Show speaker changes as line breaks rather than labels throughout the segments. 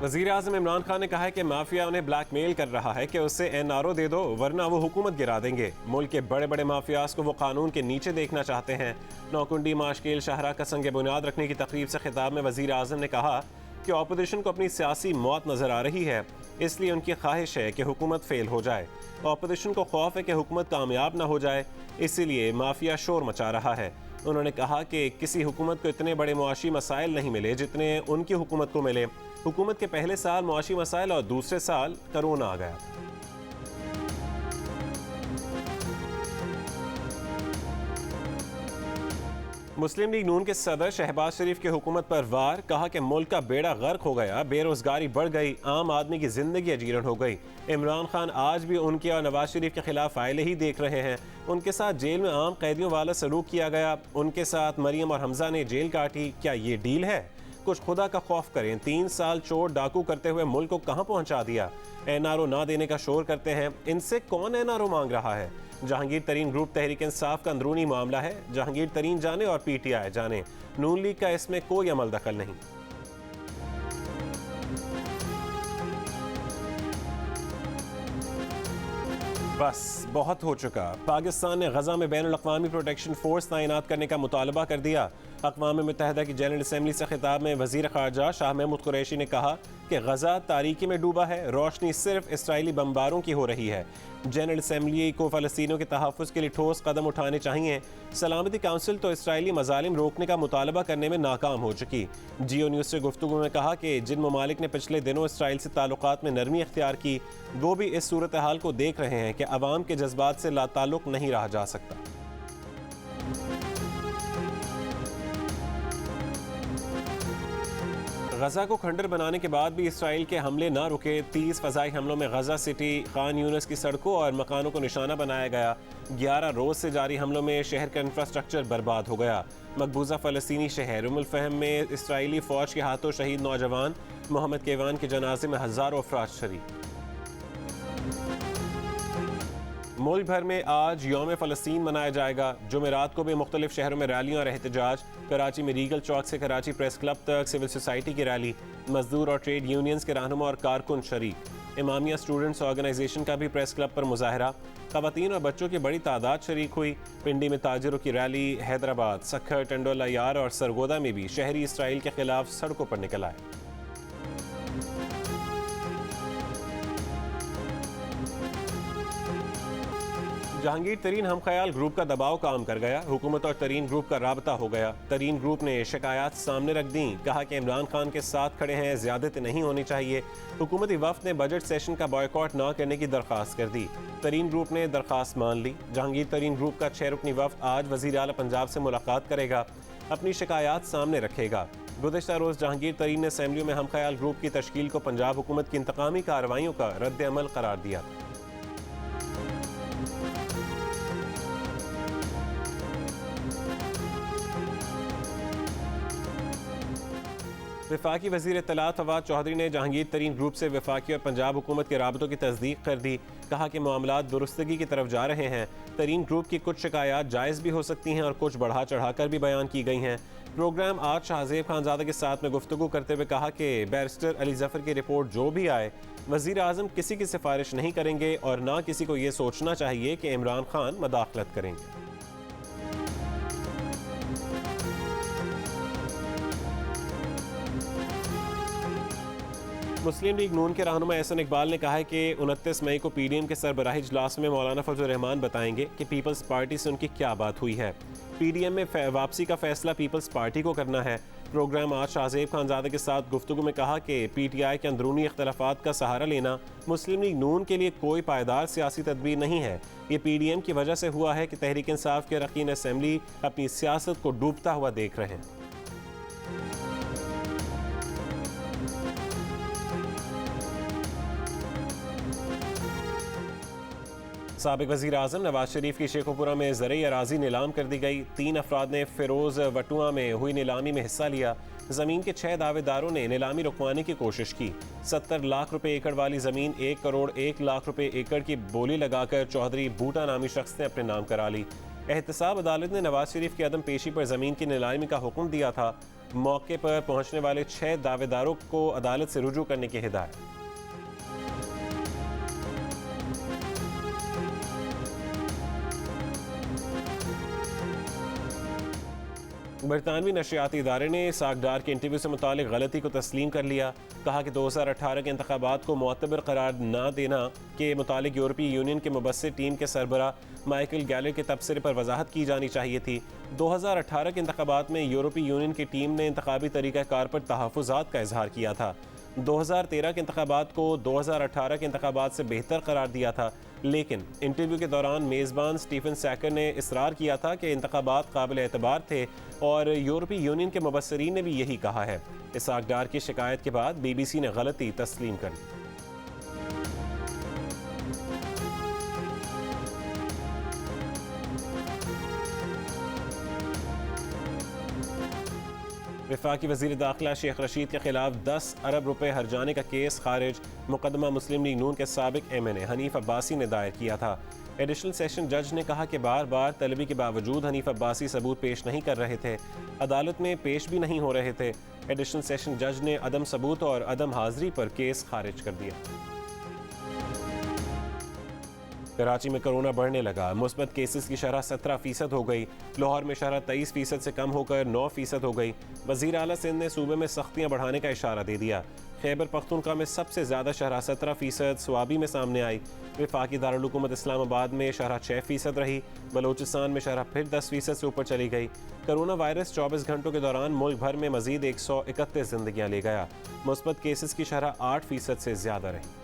वज़ीर आज़म इमरान खान ने कहा है कि माफिया उन्हें ब्लैकमेल कर रहा है कि उससे एनआरओ दे दो वरना वो हुकूमत गिरा देंगे। मुल्क के बड़े बड़े माफियाज को वो कानून के नीचे देखना चाहते हैं। नौकुंडी माशकेल शाहरा का संग बुनियाद रखने की तकरीब से खिताब में वज़ीर आज़म ने कहा कि अपोजिशन को अपनी सियासी मौत नजर आ रही है, इसलिए उनकी ख्वाहिश है कि हुकूमत फेल हो जाए। अपोजिशन को खौफ है कि हुकूमत कामयाब ना हो जाए, इसीलिए माफिया शोर मचा रहा है। उन्होंने कहा कि किसी हुकूमत को इतने बड़े मुआशी मसाइल नहीं मिले जितने उनकी हुकूमत को मिले। हुकूमत के पहले साल मुआशी मसाइल और दूसरे साल कोरोना आ गया। मुस्लिम लीग नून के सदर शहबाज शरीफ की हुकूमत पर वार, कहा कि मुल्क का बेड़ा गर्क हो गया, बेरोजगारी बढ़ गई, आम आदमी की जिंदगी अजीरन हो गई। इमरान खान आज भी उनके और नवाज शरीफ के खिलाफ फाइलें ही देख रहे हैं। उनके साथ जेल में आम कैदियों वाला सलूक किया गया, उनके साथ मरियम और हमजा ने जेल काटी। क्या ये डील है? कुछ खुदा का खौफ करें। 3 साल चोर डाकू करते हुए मुल्क को कहां पहुंचा दिया। एनआरओ ना देने का शोर करते हैं, इनसे कौन एनआरओ मांग रहा है? जहांगीर तरीन ग्रुप तहरीक इंसाफ का अंदरूनी मामला है, जहांगीर तरीन जाने और पीटीआई जाने, नून लीग का इसमें कोई अमल दखल नहीं। बस बहुत हो चुका। पाकिस्तान ने गजा में बैनुल अक़वामी प्रोटेक्शन फोर्स तैनात करने का मुतालबा कर दिया। अक़वाम मुत्तहिदा की जनरल असम्बली से खिताब में वज़ीर ख़ारजा शाह महमूद कुरैशी ने कहा कि गजा तारीकी में डूबा है, रोशनी सिर्फ इसराइली बमबारों की हो रही है। जनरल असम्बली को फ़लस्तीनियों के तहफ़्फ़ुज़ के लिए ठोस कदम उठाने चाहिए। सलामती काउंसिल तो इसराइली मज़ालिम रोकने का मुतालबा करने में नाकाम हो चुकी। जियो न्यूज़ से गुफ्तगू में कहा कि जिन ममालिक ने पिछले दिनों इसराइल से ताल्लुकात में नरमी इख्तियार की, वो भी इस सूरत हाल को देख रहे हैं कि अवाम के जज्बात से लाताल्लुक़ नहीं रहा जा सकता। गजा को खंडर बनाने के बाद भी इसराइल के हमले ना रुके। 30 फ़ज़ाई हमलों में गजा सिटी, खान यूनिस की सड़कों और मकानों को निशाना बनाया गया। 11 रोज़ से जारी हमलों में शहर का इंफ्रास्ट्रक्चर बर्बाद हो गया। मकबूजा फ़लस्तीनी शहर उम अल फ़हम में इसराइली फ़ौज के हाथों शहीद नौजवान मोहम्मद केवान के जनाजे में हज़ारों अफराद शरीक। मुल्क भर में आज यौम फ़लस्तीन मनाया जाएगा। जुमेरात को भी मुख्तलिफ शहरों में रैलियाँ और एहतजाज। कराची में रीगल चौक से कराची प्रेस क्लब तक सिविल सोसाइटी की रैली, मजदूर और ट्रेड यूनियंस के रहनुमा और कारकुन शरीक। इमामिया स्टूडेंट्स ऑर्गेनाइजेशन का भी प्रेस क्लब पर मुजाहरा। ख़वातीन और बच्चों की बड़ी तादाद शरीक हुई। पिंडी में ताजिरों की रैली। हैदराबाद, सखर, टंडोला यार और सरगोदा में भी शहरी इसराइल के खिलाफ सड़कों पर निकल आए। जहांगीर तरीन हम ख्याल ग्रुप का दबाव काम कर गया। हुकूमत और तरीन ग्रुप का राबता हो गया। तरीन ग्रुप ने शिकायत सामने रख दी, कहा कि इमरान खान के साथ खड़े हैं, ज़्यादती नहीं होनी चाहिए। हुकूमती वफ़द ने बजट सेशन का बॉयकॉट ना करने की दरख्वास्त कर दी। तरीन ग्रुप ने दरख्वास्त मान ली। जहांगीर तरीन ग्रुप का 6 रुकनी वफ़द आज वज़ीर आला पंजाब से मुलाकात करेगा, अपनी शिकायत सामने रखेगा। गुज़श्ता रोज़ जहांगीर तरीन ने असम्बली में हम ख्याल ग्रुप की तश्कील को पंजाब हुकूमत की इंतकामी कार्रवाइयों का रद्द अमल करार दिया। वफाकी वज़ीर इत्तलात फवाद चौधरी ने जहांगीर तरीन ग्रुप से वफाकी और पंजाब हुकूमत के राबतों की तस्दीक कर दी। कहा कि मामलात दुरुस्तगी की तरफ जा रहे हैं। तरीन ग्रुप की कुछ शिकायत जायज़ भी हो सकती हैं और कुछ बढ़ा चढ़ा कर भी बयान की गई हैं। प्रोग्राम आज शाहजेब खानज़ादा के साथ में गुफ्तगू करते हुए कहा कि बैरिस्टर अली ज़फ़र की रिपोर्ट जो भी आए, वज़ीर आज़म किसी की सिफारिश नहीं करेंगे और ना किसी को ये सोचना चाहिए कि इमरान खान मदाखलत करेंगे। मुस्लिम लीग नून के रहनुमा एहसन इकबाल ने कहा है कि 29 मई को पीडीएम के सरबराही इजलास में मौलाना फजल रहमान बताएंगे कि पीपल्स पार्टी से उनकी क्या बात हुई है। पीडीएम में वापसी का फैसला पीपल्स पार्टी को करना है। प्रोग्राम आज शाहजेब खानज़ादा के साथ गुफ्तगू में कहा कि पीटीआई के अंदरूनी इख्तलाफात का सहारा लेना मुस्लिम लीग नून के लिए कोई पायदार सियासी तदबीर नहीं है। ये पीडीएम की वजह से हुआ है कि तहरीक इंसाफ के अरकान असम्बली अपनी सियासत को डूबता हुआ देख रहे हैं। साबिक वज़ीर आज़म नवाज शरीफ की शेखोपुरा में ज़रई अराज़ी नीलाम कर दी गई। 3 अफराद ने फ़िरोज़ वटुआ में हुई नीलामी में हिस्सा लिया। ज़मीन के 6 दावेदारों ने नीलामी रुकवाने की कोशिश की। 70 लाख रुपए एकड़ वाली ज़मीन 1 करोड़ 1 लाख रुपए एकड़ की बोली लगाकर चौधरी बूटा नामी शख्स ने अपने नाम करा ली। एहतसाब अदालत ने नवाज शरीफ की अदम पेशी पर ज़मीन की नीलामी का हुक्म दिया था। मौके पर पहुंचने वाले 6 दावेदारों को अदालत से रुजू करने की हिदायत। बरतानवी नशियाती इदारे ने सागदार के इंटरव्यू से मुतालिक गलती को तस्लीम कर लिया। कहा कि 2018 के इंतखाबात को मुअतबर करार न देना के मुतालिक यूरोपीय यूनियन के मुबस्सिर टीम के सरबरा माइकल गैलर के तबसरे पर वजाहत की जानी चाहिए थी। 2018 के इंतखाबात में यूरोपीय यूनियन की टीम ने इंतखाबी तरीक़ाकार पर तहफ़्फ़ुज़ात का इजहार किया था। 2013 के इंतखाबात को 2018 के इंतखाबात से बेहतर करार दिया था, लेकिन इंटरव्यू के दौरान मेज़बान स्टीफन सैकर ने इसरार किया था कि इंतखाबात काबिल एतबार थे और यूरोपीय यूनियन के मुबस्सिरीन ने भी यही कहा है। इसहाक डार की शिकायत के बाद BBC ने गलती तस्लीम कर ली। वफाकी वज़ीर दाखिला शेख रशीद के खिलाफ 10 अरब रुपए हर्जाने का केस खारिज। मुकदमा मुस्लिम लीग नून के साबिक MNA हनीफ अब्बासी ने दायर किया था। एडिशनल सेशन जज ने कहा कि बार बार तलबी के बावजूद हनीफ अब्बासी सबूत पेश नहीं कर रहे थे, अदालत में पेश भी नहीं हो रहे थे। एडिशनल सेशन जज ने अदम सबूत और अदम हाजिरी पर केस खारिज कर दिया। कराची में कोरोना बढ़ने लगा। मुस्बत केसेस की शरह 17% हो गई। लाहौर में शरह 23% से कम होकर 9% हो गई। वज़ीर आला सिंध ने सूबे में सख्तियाँ बढ़ाने का इशारा दे दिया। खैबर पख्तूनख्वा में सबसे ज़्यादा शरह 17%, स्वाबी में सामने आई। वफाकी दारुल हुकूमत इस्लामाबाद में शरह 6% रही। बलोचिस्तान में शरह फिर 10% से ऊपर चली गई। कोरोना वायरस 24 घंटों के दौरान मुल्क भर में मजीद 131 जिंदगियाँ ले गया। मुस्बत केसेस की शरह 8% से ज़्यादा रही।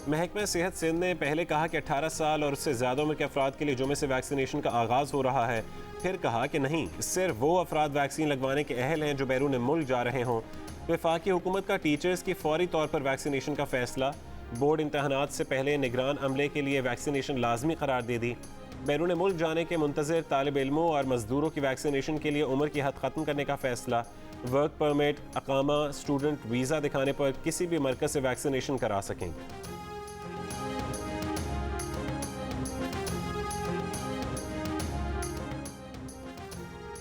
महकमा सेहत सिंध ने पहले कहा कि 18 साल और उससे ज़्यादा उम्र के अफराद के लिए जुमे से वैक्सीनेशन का आगाज़ हो रहा है। फिर कहा कि नहीं, सिर्फ वो अफराद वैक्सीन लगवाने के अहल हैं जो बैरून मुल्क जा रहे हों। वफाकी हुकूमत का टीचर्स की फौरी तौर पर वैक्सीनेशन का फैसला। बोर्ड इम्तहानात से पहले निगरान अमले के लिए वैक्सीनेशन लाजमी करार दे दी। बैरून मुल्क जाने के मुंतज़िर तालिब इल्मों और मजदूरों की वैक्सीनेशन के लिए उम्र की हद ख़त्म करने का फैसला। वर्क परमिट, अकामा, स्टूडेंट वीज़ा दिखाने पर किसी भी मरकज़ से वैक्सीनेशन करा सकेंगे।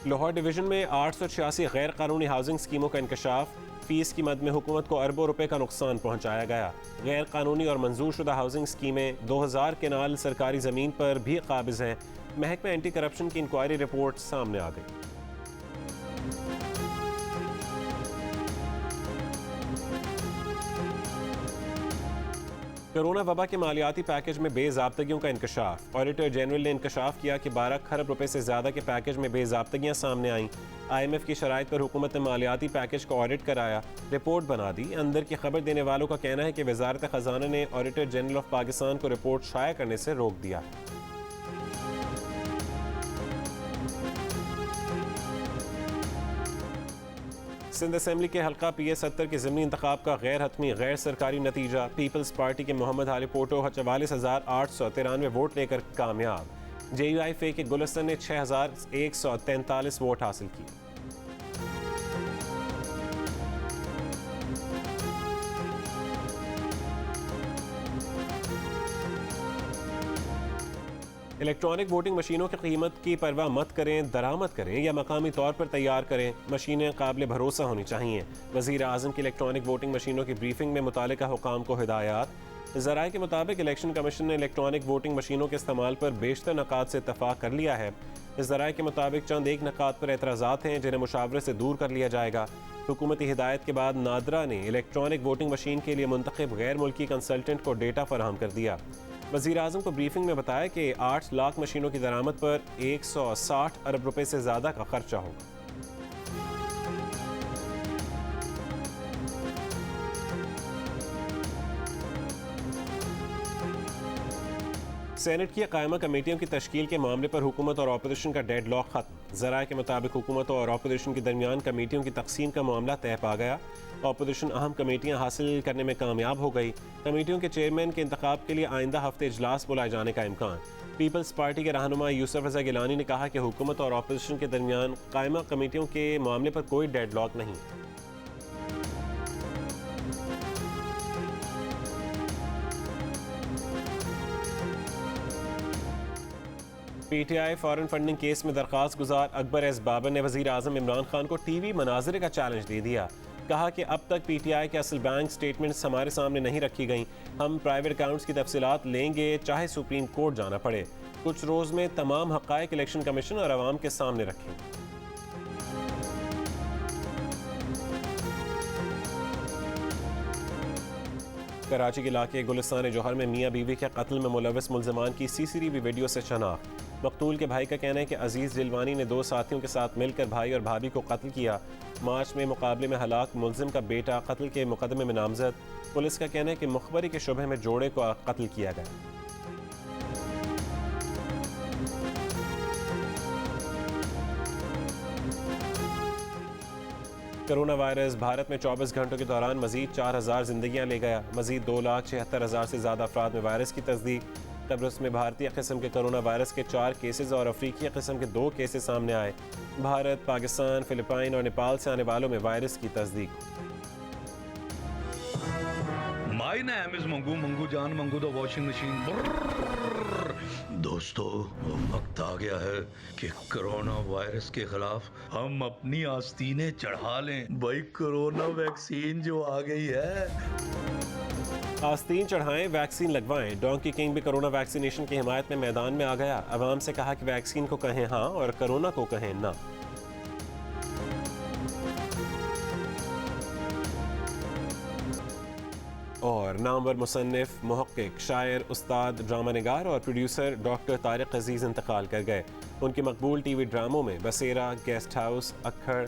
लाहौर डिवीज़न में 886 गैर कानूनी हाउसिंग स्कीमों का इंकशाफ। फीस की मद में हुकूमत को अरबों रुपए का नुकसान पहुंचाया गया। गैर कानूनी और मंजूर शुदा हाउसिंग स्कीमें 2000 केनाल सरकारी ज़मीन पर भी काबिज़ हैं। महकमा एंटी करप्शन की इंक्वायरी रिपोर्ट सामने आ गई। कोरोना वबा के मालियाती पैकेज में बेज़ाब्तगियों का इंकशाफ। ऑडिटर जनरल ने इंकशाफ किया कि 12 खरब रुपए से ज़्यादा के पैकेज में बेज़ाब्तगियाँ सामने आईं। IMF की शराइत पर हुकूमत ने मालियाती पैकेज का ऑडिट कराया, रिपोर्ट बना दी। अंदर की खबर देने वालों का कहना है कि वज़ारत ख़जाना ने ऑडिटर जनरल ऑफ पाकिस्तान को रिपोर्ट शाया करने से रोक दिया। सिंध असेंबली के हल्का PS 70 के ज़िमनी इंतखाब का गैर हतमी गैर सरकारी नतीजा। पीपल्स पार्टी के मोहम्मद हाली पोटो 44,893 वोट लेकर कामयाब। JUIF के गुलशन ने 6,143 वोट हासिल किए। इलेक्ट्रॉनिक वोटिंग मशीनों की कीमत की परवाह मत करें, दरामद करें या मकामी तौर पर तैयार करें। मशीनें काबिल भरोसा होनी चाहिए। वज़ीर आज़म की इलेक्ट्रॉनिक वोटिंग मशीनों की ब्रीफिंग में मुतालिका हुकाम को हिदायत। ज़राए के मुताबिक इलेक्शन कमीशन ने इलेक्ट्रॉनिक वोटिंग मशीनों के इस्तेमाल पर बेशतर नकात से इत्तफाक कर लिया है। ज़राए के मुताबिक चंद एक नकात पर एतराज़ात हैं जिन्हें मुशावरे से दूर कर लिया जाएगा। हुकूमती हिदायत के बाद नादरा ने इलेक्ट्रॉनिक वोटिंग मशीन के लिए मुंतखब गैर मुल्की कंसल्टेंट को डेटा फराहम कर दिया। वज़ीर आज़म को ब्रीफिंग में बताया कि 8 लाख मशीनों की दरामद पर 160 अरब रुपए से ज़्यादा का खर्चा होगा। सेनेट की कायमा कमेटियों की तश्कील के मामले पर हुकूमत और अपोजिशन का डेडलॉक खत्म। ज़राए के मुताबिक हुकूमत और अपोजिशन के दरमियान कमेटियों की तकसीम का मामला तय पा गया। अपोजिशन अहम कमेटियां हासिल करने में कामयाब हो गई। कमेटियों के चेयरमैन के इंतखाब के लिए आइंदा हफ्ते इजलास बुलाए जाने का इम्कान। पीपल्स पार्टी के रहनुमा यूसुफ रज़ा गिलानी ने कहा कि हुकूमत और अपोजिशन के दरमियान कायमा कमेटियों के मामले पर कोई डेडलॉक नहीं। PTI फॉरेन फंडिंग केस में दरख्वास्त गुजार अकबर एस बाबर ने वज़ीर आज़म इमरान खान को टीवी मनाजरे का चैलेंज दे दिया। कहा कि अब तक PTI के असल बैंक स्टेटमेंट्स हमारे सामने नहीं रखी गई। हम प्राइवेट अकाउंट्स की तफसीलात लेंगे चाहे सुप्रीम कोर्ट जाना पड़े। कुछ रोज़ में तमाम हक़ाइक़ इलेक्शन कमीशन और अवाम के सामने रखें। कराची के इलाके गुलिस्तान जौहर में मियाँ बीवी के कत्ल में मुलविस मुलजमान की CCTV वीडियो से शनाख्त। मकतूल के भाई का कहना है कि अजीज़ जिलवानी ने 2 साथियों के साथ मिलकर भाई और भाभी को कत्ल किया। मार्च में मुकाबले में हलाक मुलजिम का बेटा कत्ल के मुकदमे में नामजद। पुलिस का कहना है कि मुखबरी के शुबे में जोड़े को कत्ल किया गया। कोरोना वायरस भारत में 24 घंटों के दौरान मजीद 4000 जिंदगियां ले गया। मजीद 2,76,000 से ज़्यादा अफराद में वायरस की तस्दीक। कब्रस में भारतीय किस्म के कोरोना वायरस के 4 केसेस और अफ्रीकी किस्म के 2 केसेस सामने आए। भारत, पाकिस्तान, फिलिपाइन और नेपाल से आने वालों में वायरस की तस्दीक।
माई नाम इज मंगू, मंगू जान मंगू द वॉशिंग मशीन। दोस्तों, वक्त आ गया है कि कोरोना वायरस के खिलाफ हम अपनी आस्तीनें चढ़ा लें। भाई कोरोना वैक्सीन जो आ गई है,
आस्तीन चढ़ाएं, वैक्सीन लगवाएं। डोंकी किंग भी कोरोना वैक्सीनेशन की हिमायत में मैदान में आ गया। अवाम से कहा कि वैक्सीन को कहें हाँ और कोरोना को कहें ना। और नामवर मुसन्निफ, मुहक्किक, शायर, उस्ताद, ड्रामा निगार और प्रोड्यूसर डॉक्टर तारिक अजीज़ इंतकाल कर गए। उनके मकबूल टीवी ड्रामों में बसेरा, गेस्ट हाउस, अक्खड़,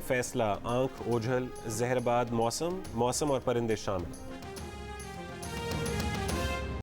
फैसला, आंख, ओझल, जहरबाद, मौसम और परिंदे शामिल।